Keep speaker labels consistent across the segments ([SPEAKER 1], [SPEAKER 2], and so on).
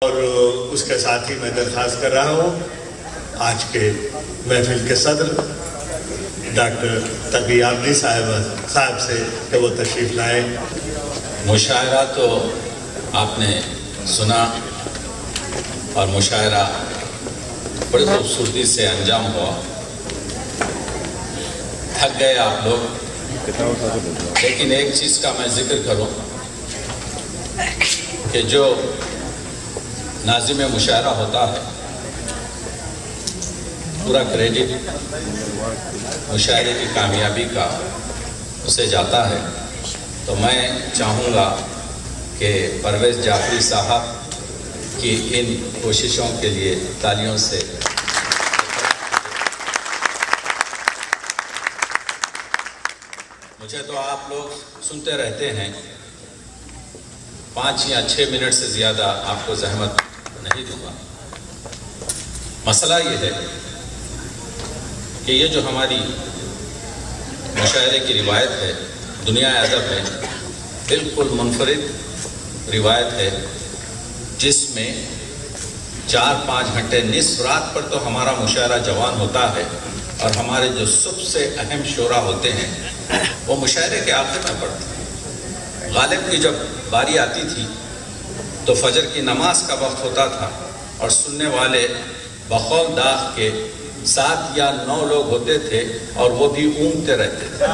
[SPEAKER 1] اور اس کے ساتھ ہی میں درخواست کر رہا ہوں آج کے محفل کے صدر ڈاکٹر تقی عابدی صاحب سے کہ وہ تشریف لائیں۔
[SPEAKER 2] مشاعرہ تو آپ نے سنا اور مشاعرہ بڑی خوبصورتی سے انجام ہوا۔ تھک گئے آپ لوگ، لیکن ایک چیز کا میں ذکر کروں کہ جو ناظم مشاعرہ ہوتا ہے پورا کریڈٹ مشاعرے کی کامیابی کا اسے جاتا ہے، تو میں چاہوں گا کہ پرویز جعفری صاحب کی ان کوششوں کے لیے تالیوں سے مجھے تو آپ لوگ سنتے رہتے ہیں، 5 یا 6 منٹ سے زیادہ آپ کو زحمت نہیں دوں گا۔ مسئلہ یہ ہے کہ یہ جو ہماری مشاعرے کی روایت ہے، دنیا ادب ہے، بالکل منفرد روایت ہے، جس میں 4-5 گھنٹے نصف رات پر تو ہمارا مشاعرہ جوان ہوتا ہے، اور ہمارے جو سب سے اہم شعراء ہوتے ہیں وہ مشاعرے کے آخر میں پڑھتے ہیں۔ غالب کی جب باری آتی تھی تو فجر کی نماز کا وقت ہوتا تھا، اور سننے والے بقول داغ کے 7 یا 9 لوگ ہوتے تھے، اور وہ بھی اونگتے رہتے تھے۔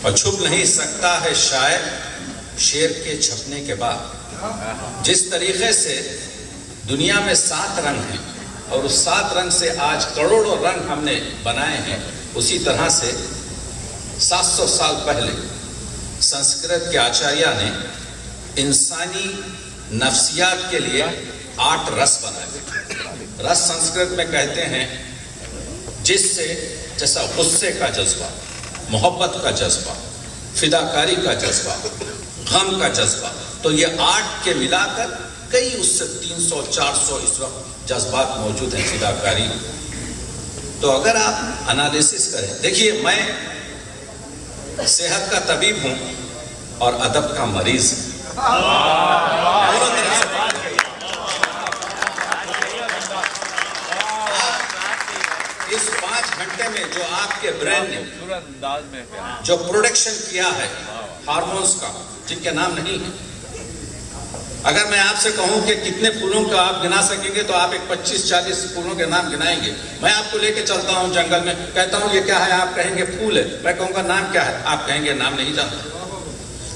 [SPEAKER 2] اور چھپ نہیں سکتا ہے شاعر شعر کے چھپنے کے بعد۔ جس طریقے سے دنیا میں 7 رنگ ہیں، اور اس 7 رنگ سے آج کروڑوں رنگ ہم نے بنائے ہیں، اسی طرح سے 700 سال پہلے سنسکرت کے آچاریہ نے انسانی نفسیات کے لیے 8 رس بنائے۔ رس سنسکرت میں کہتے ہیں جس سے جیسا غصے کا جذبہ، محبت کا جذبہ، فداکاری کا جذبہ، غم کا جذبہ، تو یہ 8 کے ملا کر کئی اس سے 300-400 اس وقت جذبات موجود ہیں فداکاری۔ تو اگر آپ انالیسس کریں، دیکھیے میں صحت کا طبیب ہوں اور ادب کا مریض ہوں۔ اس 5 گھنٹے میں جو آپ کے برین نے جو پروڈکشن کیا ہے ہارمونز کا، جن کے نام نہیں ہیں، اگر میں آپ سے کہوں کہ کتنے پھولوں کا آپ گنا سکیں گے تو آپ ایک 25-40 پھولوں کے نام گنائیں گے۔ میں آپ کو لے کے چلتا ہوں جنگل میں، کہتا ہوں یہ کیا ہے، آپ کہیں گے پھول ہے، میں کہوں گا نام کیا ہے، آپ کہیں گے نام نہیں جانتا۔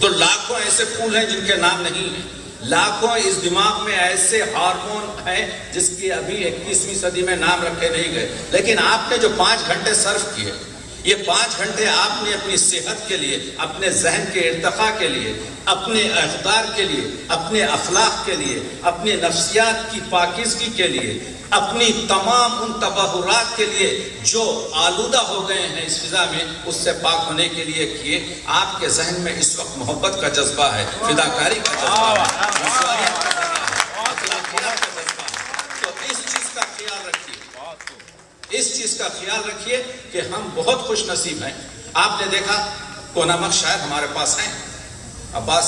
[SPEAKER 2] تو لاکھوں ایسے پھول ہیں جن کے نام نہیں ہیں، لاکھوں اس دماغ میں ایسے ہارمون ہیں جس کی ابھی 21ویں صدی میں نام رکھے نہیں گئے، لیکن آپ نے جو 5 گھنٹے صرف کیے، یہ 5 گھنٹے آپ نے اپنی صحت کے لیے، اپنے ذہن کے ارتقاء کے لیے، اپنے اقدار کے لیے، اپنے اخلاق کے لیے، اپنے نفسیات کی پاکیزگی کے لیے، اپنی تمام ان تبہرات کے لیے جو آلودہ ہو گئے ہیں اس فضا میں، اس سے پاک ہونے کے لیے کیے۔ آپ کے ذہن میں اس وقت محبت کا جذبہ ہے، فداکاری کا جذبہ ہے، اخلاقیات کا جذبہ ہے۔ تو اس چیز کا خیال رکھیے، اس چیز کا خیال رکھیے کہ ہم بہت خوش نصیب ہیں۔ آپ نے دیکھا کونامک شاعر ہمارے پاس ہیں، عباس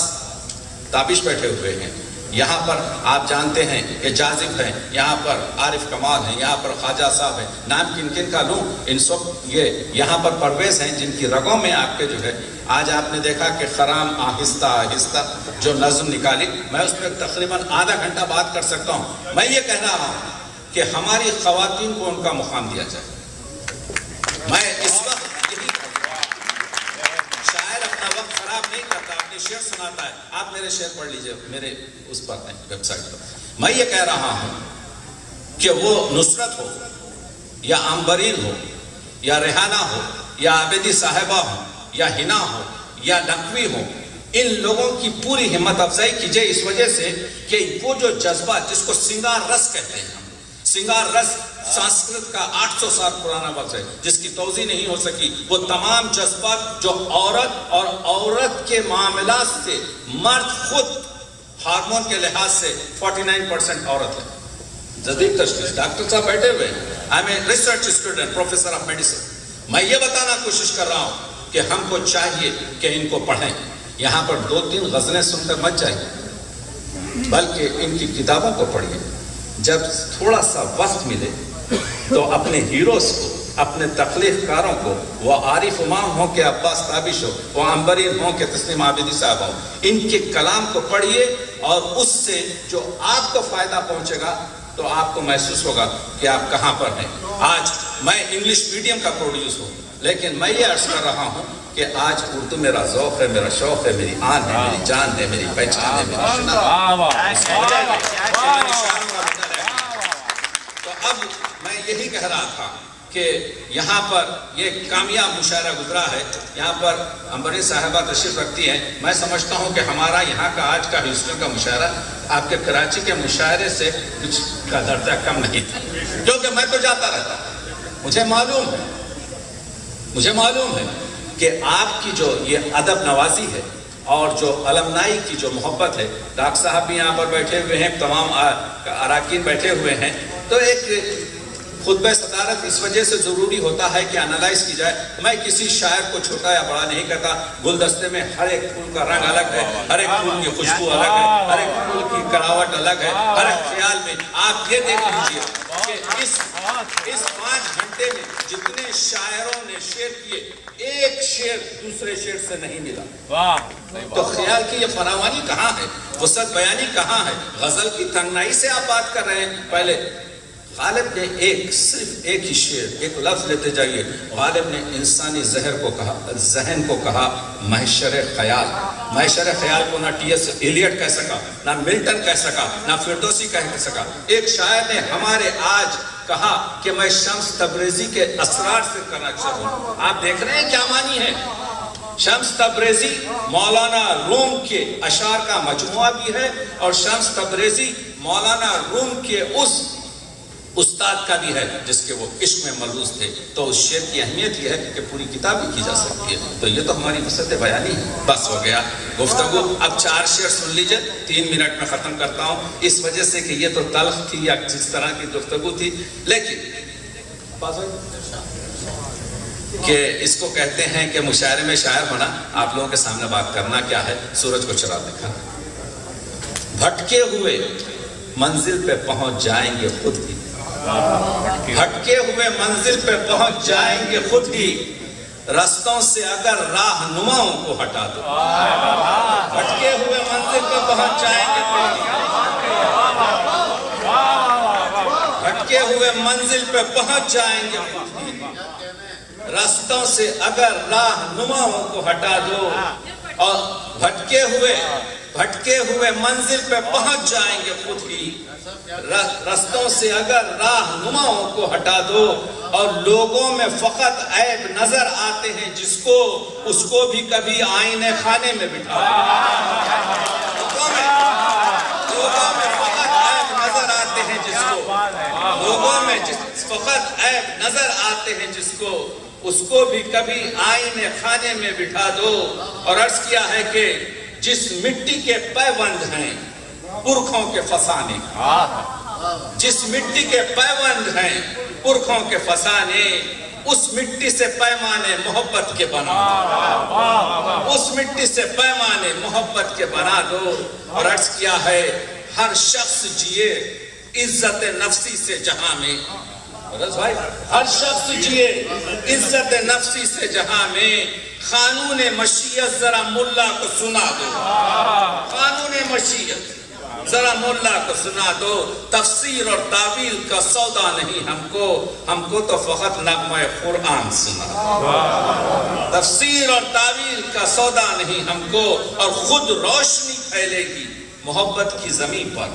[SPEAKER 2] تابش بیٹھے ہوئے ہیں، یہاں پر آپ جانتے ہیں کہ جازب ہیں، یہاں پر عارف کمال ہیں، یہاں پر خواجہ صاحب ہیں، نام کن کن کا لوں، ان سب یہ یہاں پر پرویز ہیں جن کی رگوں میں آپ کے جو ہے، آج آپ نے دیکھا کہ خرام آہستہ آہستہ جو نظم نکالی، میں اس میں تقریباً آدھا گھنٹہ بات کر سکتا ہوں۔ میں یہ کہہ رہا ہوں کہ ہماری خواتین کو ان کا مقام دیا جائے۔ میں اس وقت یہی شاعر اپنا وقت خراب نہیں کرتا، اپنے شعر سناتا ہے، آپ میرے شعر پڑھ لیجئے میرے اس پر ویب سائٹ پر۔ میں یہ کہہ رہا ہوں کہ وہ نصرت ہو یا عمبرین ہو یا ریحانہ ہو یا عابدی صاحبہ ہو یا ہنا ہو یا نقوی ہو، ان لوگوں کی پوری ہمت افزائی کیجئے، اس وجہ سے کہ وہ جو جذبہ جس کو سنگار رس کہتے ہیں، سنگار رس سنسکرت کا 800 سال پرانا لفظ ہے جس کی توضیح نہیں ہو سکی، وہ تمام جذبات جو عورت اور عورت کے معاملات سے، مرد خود ہارمون کے لحاظ سے 49% عورت ہے۔ جدید تشخیص، ڈاکٹر صاحب بیٹھے ہوئے ہیں، I am a research student, professor of medicine. میں یہ بتانا کوشش کر رہا ہوں کہ ہم کو چاہیے کہ ان کو پڑھیں۔ یہاں پر 2-3 غزلیں سن کر مت جائیں، بلکہ ان کی کتابوں کو پڑھیے. جب تھوڑا سا وقت ملے تو اپنے ہیروز کو، اپنے تخلیق کاروں کو، وہ عارف امام ہوں کہ عباس تابش ہو، وہ عنبرین ہوں کہ تسنیم عابدی صاحب ہوں، ان کے کلام کو پڑھیے اور اس سے جو آپ کو فائدہ پہنچے گا تو آپ کو محسوس ہوگا کہ آپ کہاں پر ہیں. آج میں انگلش میڈیم کا پروڈیوس ہوں، لیکن میں یہ عرض کر رہا ہوں کہ آج اردو میرا ذوق ہے، میرا شوق ہے، میری آن ہے، میری جان ہے، میری پہچان ہے، میری شناخت ہے. تو اب میں یہی کہہ رہا تھا کہ یہاں پر یہ کامیاب مشاعرہ گزرا ہے. یہاں پر عنبرین صاحبہ تشریف رکھتی ہیں. میں سمجھتا ہوں کہ ہمارا یہاں کا آج کا ہیوسٹن کا مشاعرہ آپ کے کراچی کے مشاعرے سے کچھ کا درجہ کم نہیں تھا، کیونکہ میں تو جاتا رہتا ہوں. مجھے معلوم ہے کہ آپ کی جو یہ ادب نوازی ہے اور جو المنائی کی جو محبت ہے. ڈاکٹر صاحب بھی یہاں پر بیٹھے ہوئے ہیں، تمام اراکین بیٹھے ہوئے ہیں. تو ایک خطبہ صدارت اس وجہ سے ضروری ہوتا ہے کہ انالائز کی جائے. میں کسی شاعر کو چھوٹا یا بڑا نہیں کہتا. گلدستے میں ہر ایک پھول کا رنگ الگ ہے، ہر ایک پھول کی خوشبو الگ ہے، ہر ایک پھول کی کراوٹ الگ ہے. ہر ایک خیال میں آپ یہ دیکھ لیجیے کہ اس 5 گھنٹے میں جتنے شاعروں نے شعر کیے، ایک شعر دوسرے شعر سے نہیں ملا. تو خیال کی یہ فراوانی کہاں ہے، وسعت بیانی کہاں ہے؟ غزل کی تنگنائی سے آپ بات کر رہے ہیں. پہلے غالب نے صرف ایک ہی شعر، ایک لفظ لیتے جائیے. غالب نے انسانی ذہن کو کہا محشر خیال. محشر خیال کو نہ ٹی ایس ایلیٹ کہہ سکا، نہ ملٹن کہہ سکا، نہ فردوسی کہہ سکا. ایک شاعر نے ہمارے آج کہا کہ میں شمس تبریزی کے اسرار سے کنیکشن ہوں. آپ دیکھ رہے ہیں کیا معنی ہے. شمس تبریزی مولانا روم کے اشعار کا مجموعہ بھی ہے، اور شمس تبریزی مولانا روم کے اس استاد کا بھی ہے جس کے وہ عشق میں ملوث تھے. تو اس شعر کی اہمیت یہ ہے کہ پوری کتاب بھی کی جا سکتی ہے. تو یہ تو ہماری وسعت بیانی ہے. بس ہو گیا گفتگو. اب 4 شعر سن لیجئے، 3 منٹ میں ختم کرتا ہوں، اس وجہ سے کہ یہ تو تلخ تھی یا جس طرح کی گفتگو تھی. لیکن کہ اس کو کہتے ہیں کہ مشاعرے میں شاعر ہونا، آپ لوگوں کے سامنے بات کرنا کیا ہے. سورج کو چرا دکھا. بھٹکے ہوئے منزل پہ پہنچ جائیں گے خود ہی. بھٹکے ہوئے منزل پہ پہنچ جائیں گے خود ہی، رستوں سے اگر راہنماؤں کو ہٹا دو. بھٹکے ہوئے منزل پہ پہنچ جائیں گے خود ہی. بھٹکے ہوئے منزل پہ پہنچ جائیں گے خود ہی، رستوں سے اگر راہنماؤں کو ہٹا دو. اور بھٹکے ہوئے منزل پہ پہنچ جائیں گے خود ہی، رستوں سے اگر راہنماؤں کو ہٹا دو. اور لوگوں میں فقط عیب نظر آتے ہیں جس کو، اس کو بھی کبھی آئینے خانے میں بٹھا دو. لوگوں میں فقط عیب نظر آتے ہیں جس کو، لوگوں میں فقط عیب نظر آتے ہیں جس کو، اس کو بھی کبھی آئینے خانے میں بٹھا دو. اور عرض کیا ہے کہ جس مٹی کے پیوند ہیں پرکھوں کے فسانے، جس مٹی کے پیوند ہیں پرکھوں کے فسانے، اس مٹی سے پیمانے محبت کے بنا دو. اس مٹی سے پیمانے محبت کے بنا دو. اور عرض کیا ہے ہر شخص جیے عزت نفسی سے جہاں میں. ہر شخص جیے عزت نفسی سے جہاں میں. قانون مشیت ذرا ملا کو سنا دو. قانون مشیت ذرا ملا کو سنا دو. تفسیر اور تعویل کا سودا نہیں ہم کو تو فقط نغمہ قرآن سنا دو. تفسیر اور تعویل کا سودا نہیں ہم کو. اور خود روشنی پھیلے گی محبت کی زمین پر.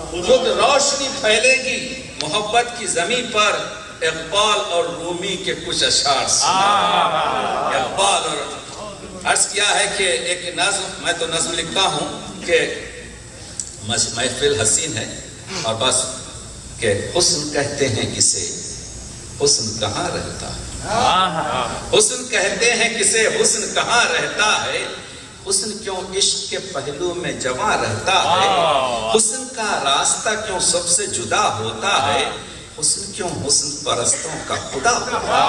[SPEAKER 2] خود روشنی پھیلے گی محبت کی زمین پر. اقبال اور رومی کے کچھ اشعار سنا. اقبال اور عرض کیا ہے کہ ایک نظم، میں تو نظم لکھتا ہوں کہ محفل حسین ہے اور بس کہ حسن کہتے ہیں کسے حسن کہاں رہتا ہے. حسن کہتے ہیں کسے حسن کہاں رہتا ہے. حسن کیوں عشق کے پہلو میں جواں رہتا ہے. حسن کا راستہ کیوں سب سے جدا ہوتا ہے. حسن کیوں حسن پرستوں کا خدا ہوتا ہے،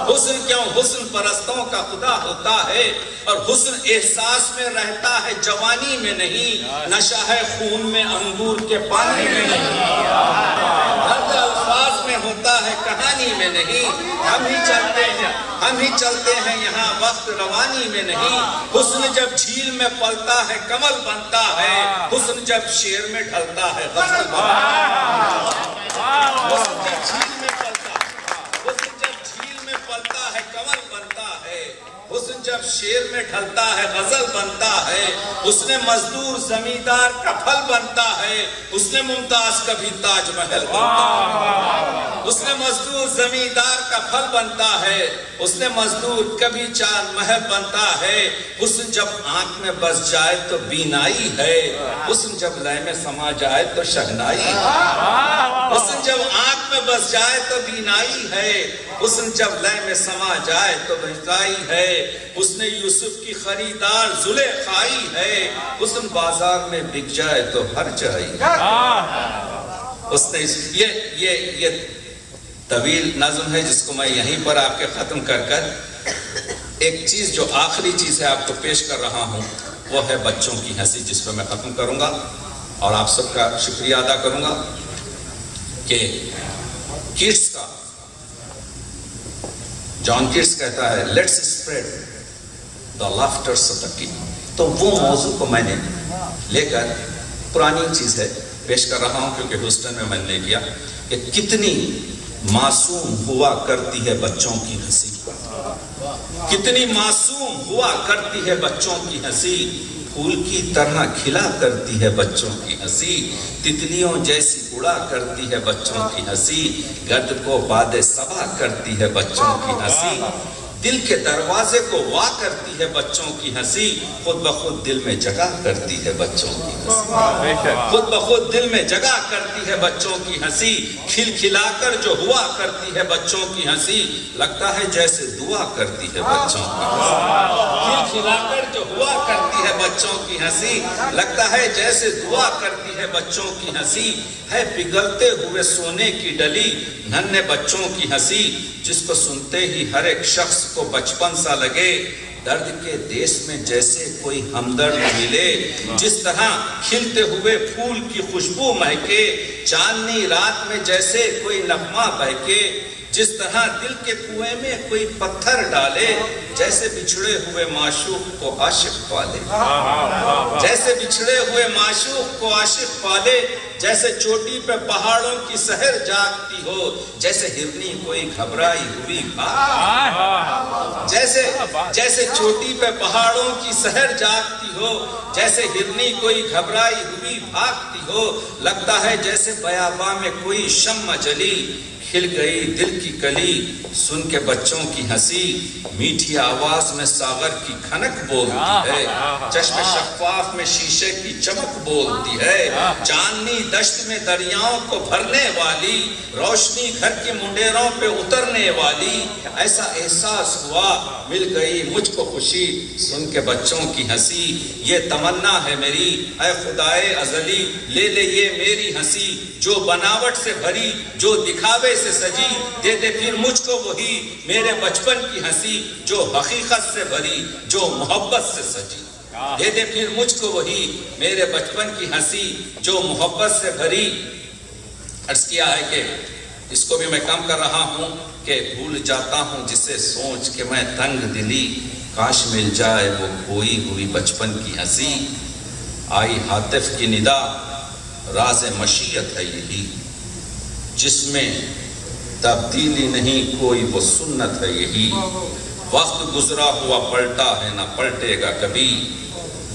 [SPEAKER 2] حسن کیوں حسن پرستوں کا خدا ہوتا ہے، اور حسن احساس میں رہتا ہے جوانی میں نہیں، نشہ ہے خون میں انگور کے پانی میں نہیں، درد الفاظ میں ہوتا ہے کہانی میں نہیں، ہم ہی چلتے ہیں یہاں وقت روانی میں نہیں، حسن جب جھیل میں پلتا ہے کمل بنتا ہے، حسن جب شیر میں ڈھلتا ہے غزل بنتا ہے، حسن جب جھیل میں پلتا ہے کمل بنتا ہے، حسن جب شیر میں ڈھلتا ہے غزل بنتا ہے، اس نے مزدور زمیندار کا پھل بنتا ہے، اس نے ممتاز کبھی تاج محل بنتا ہے، اس نے مزدور زمیندار کا پھل بنتا ہے، اس نے مزدور کبھی چار محل بنتا ہے، حسن جب آنکھ میں بس جائے تو بینائی ہے، حسن جب لے میں سما جائے تو شہنائی ہے، حسن جب آنکھ میں بس جائے تو بینائی ہے، حسن جب لے میں سما جائے تو بہتائی ہے، حسن یوسف کی خریدار زلیخائی ہے، حسن بازار میں بک جائے تو ہر جائی ہے۔ اس نے یہ طویل نظم ہے جس کو میں یہیں پر آپ کے ختم کر ایک چیز جو آخری چیز ہے آپ کو پیش کر رہا ہوں، وہ ہے بچوں کی ہنسی، جس پہ میں ختم کروں گا اور آپ سب کا شکریہ ادا کروں گا کہ کیٹس کا جان کیٹس کہتا ہے let's spread the laughters of the kid, تو وہ موضوع کو میں نے لے کر پرانی چیز ہے پیش کر رہا ہوں، کیونکہ ہیوسٹن میں نے کیا کہ کتنی معصوم ہوا کرتی ہے بچوں کی ہنسی، کتنی معصوم ہوا کرتی ہے بچوں کی ہنسی، پھول کی طرح کھلا کرتی ہے بچوں کی ہنسی، تتلیوں جیسی اڑا کرتی ہے بچوں کی ہنسی، گرد کو باد صبا کرتی ہے بچوں کی ہنسی، دل کے دروازے کو وا کرتی ہے بچوں کی ہنسی، خود بخود دل میں جگہ کرتی ہے بچوں کی ہنسی، خود بخود دل میں جگہ کرتی ہے بچوں کی ہنسی، کھل کھلا کر جو ہوا کرتی ہے بچوں کی ہنسی، لگتا ہے جیسے دعا کرتی ہے بچوں کی ہنسی، کھل کھلا کر جو ہوا کرتی ہے بچوں کی ہنسی، لگتا ہے جیسے دعا کرتی ہے بچوں کی ہنسی، ہے پگھلتے ہوئے سونے کی ڈلی ننھے بچوں کی ہنسی، جس کو سنتے ہی ہر ایک شخص کو بچپن سا لگے، درد کے دیس میں جیسے کوئی ہمدرد ملے، جس طرح کھلتے ہوئے پھول کی خوشبو مہکے، چاندنی رات میں جیسے کوئی نغمہ بہکے، جس طرح دل کے کنویں میں کوئی پتھر ڈالے، جیسے بچھڑے ہوئے معشوق کو عاشق پالے، جیسے بچھڑے ہوئے معشوق کو عاشق پالے، جیسے چوٹی پہ پہاڑوں کی سحر جاگتی ہو، جیسے ہرنی کوئی گھبرائی ہوئی جیسے چوٹی پہ پہاڑوں کی سحر جاگتی ہو، جیسے ہرنی کوئی گھبرائی ہوئی بھاگتی ہو، لگتا ہے جیسے بیاباں میں کوئی شمع جلی، کھل گئی دل کی کلی، سن کے بچوں کی ہنسی، میٹھی آواز میں ساغر کی کھنک بولتی ہے، چشم شفاف میں شیشے کی چمک بولتی ہے، چاندنی دشت میں دریاؤں کو بھرنے والی، روشنی گھر کی منڈیروں پہ اترنے والی، ایسا احساس ہوا مل گئی مجھ کو خوشی، سن کے بچوں کی ہنسی، یہ تمنا ہے میری اے خدائے ازلی، لے لے یہ میری ہنسی، جو بناوٹ سے بھری، جو دکھاوے سے سجی، دے دے پھر مجھ کو وہی میرے بچپن کی ہنسی، جو حقیقت سے بھری، جو محبت سے سجی، دے دے پھر مجھ کو وہی میرے بچپن کی ہنسی، جو محبت سے بھری۔ عرض کیا ہے کہ اس کو بھی میں کم کر رہا ہوں کہ بھول جاتا ہوں جسے سوچ کے میں تنگ دلی، کاش مل جائے وہ کھوئی ہوئی بچپن کی ہنسی، آئی ہاتف کی ندا راز مشیت ہے یہی، جس میں تبدیلی نہیں کوئی وہ سنت ہے یہی، وقت گزرا ہوا پلٹا ہے نہ پلٹے گا کبھی،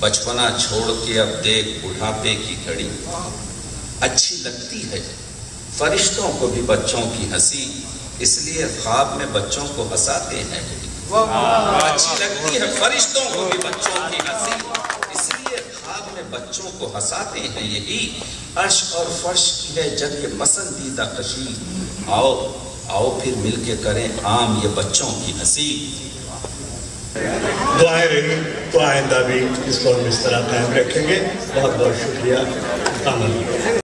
[SPEAKER 2] بچپنا چھوڑ کے اب دیکھ بڑھاپے کی گھڑی، اچھی لگتی ہے فرشتوں کو بھی بچوں کی ہنسی، اس لیے خواب میں بچوں کو ہنساتے ہیں، اچھی لگتی ہے فرشتوں کو بھی بچوں کی ہنسی، اس لیے خواب میں بچوں کو ہنساتے ہیں، یہی عرش اور فرش کی ہے جب یہ پسندیدہ خوشی، آؤ پھر مل کے کریں عام یہ بچوں کی ہنسی۔
[SPEAKER 1] دعائیں رہی تو آئندہ بھی اس کو ہم اس طرح قائم رکھیں گے۔ بہت بہت شکریہ۔